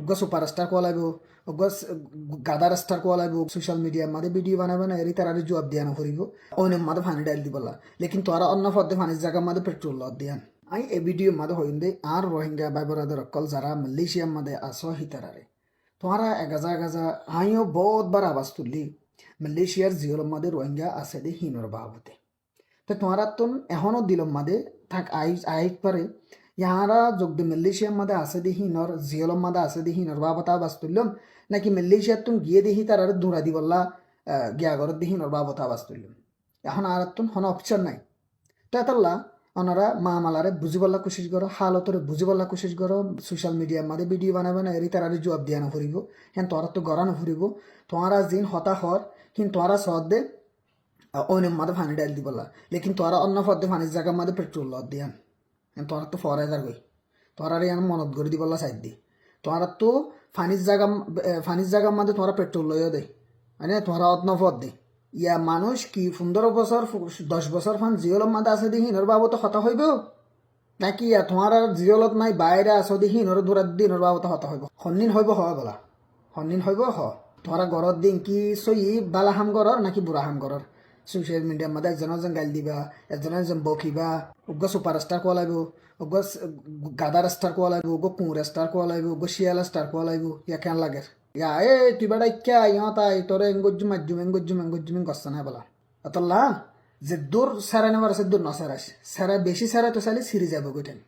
উগ্র সুপারস্টার কোয়া লাগবো উগ্র গাদার স্টার কোয়া লাগবো সোশ্যাল মিডিয়ার মাঝে ভিডিও বানাবে না এরি তারা জবাব দিয়া না করিব অনেক মাঝে ফানি ডাইল দিবলা লেকিন তোরা অন্য পথে ফানির জায়গার মাঝে পেট্রোল লদ দিয়ান আই এই ভিডিওর মাঝে হইন্দে আর রোহিঙ্গা ভাই বরাদের অকল যারা মালয়েশিয়ার মাঝে আসো হিতারারে তোরা এগাজা এগাজা আইও বহুত বার আওয়াজ তুললি মালয়েশিয়ার জিওর মাঝে রোহিঙ্গা আছে দে হিনর বাবতে তো তোরা তো এখনো দিলম মাঝে থাক আইক পারে ইয়ারা যোগ দে মালয়েশিয়ার মাঝে আছে দি হিনর জিওলম মাঝে আছে দি হিনর বাবতা আওয়াজ তুললাম নাকি মালয়েশিয়ার তুমি গিয়ে দেখি তার আর দৌড়া দি বললা গিয়া ঘরের দি হিনর বাবতা আওয়াজ তুললাম এখন আর তুমি কোনো অপশন নাই তো এতলা ওনারা মামালারে বুঝিবলা কোশিশ করো হালতরে বুঝিবলা কোশিশ করো সোশ্যাল মিডিয়ার মাঝে ভিডিও বানাবে না এরি তার জবাব দিয়া না ফুরিব হ্যাঁ তোরা তো গড়া না ফুরিব তোরা জিন হতাহর কিন্তু তোরা সদ দে অনেক মাঝে ফানি ডাইল দিবলা লেকিন তোরা অন্য পথে ফানির জায়গার মাঝে পেট্রোল লদ দিয়ান তোরা তো ফরাইদার গই তোরা ইয়ান মনত করে দিবলা সাইড দি তোরা তো ফানির জায়গার মাঝে তোরা পেট্রোল লইও দে মানে তোরা অন্য পথ দে ইয়া মানুষ কি 15 বছর 10 বছর ফান জিওলর মাঝে আছে দেখি হিনর বাবত হতা হইব নাকি ইয়া তোমার আর জিওলত নাই বাইরে আছো দেখি হিনর দূরার দিনর বাবত হতা হইব সন্নিন হইব হয় বলা সন্নিন হইব তোরা ঘরত দিন কি সই বালা হাম গরর নাকি বুড়া হাম গরর সোশ্যাল মিডিয়ার মধ্যে একজন গাইল দিবা একজন বকিবা উগ্র সুপারস্টার কোয়া লাগব উগ্র গাদার স্টার কোয়া লাগব উগ্র কুঁর স্টার কোয়া লাগব উগ্র শিয়াল স্টার কোয়া লাগব ইয়া কেন লাগে ইয়া তুই বেড়া ইচ্ছা ইহতাই তোর এঙ্গুজুম করছে না বলা অতলা যে দূর সারা নেবার আছে দূর নসারাস সারা বেশি সারা তো চাইলে সিরি যাব গোটেন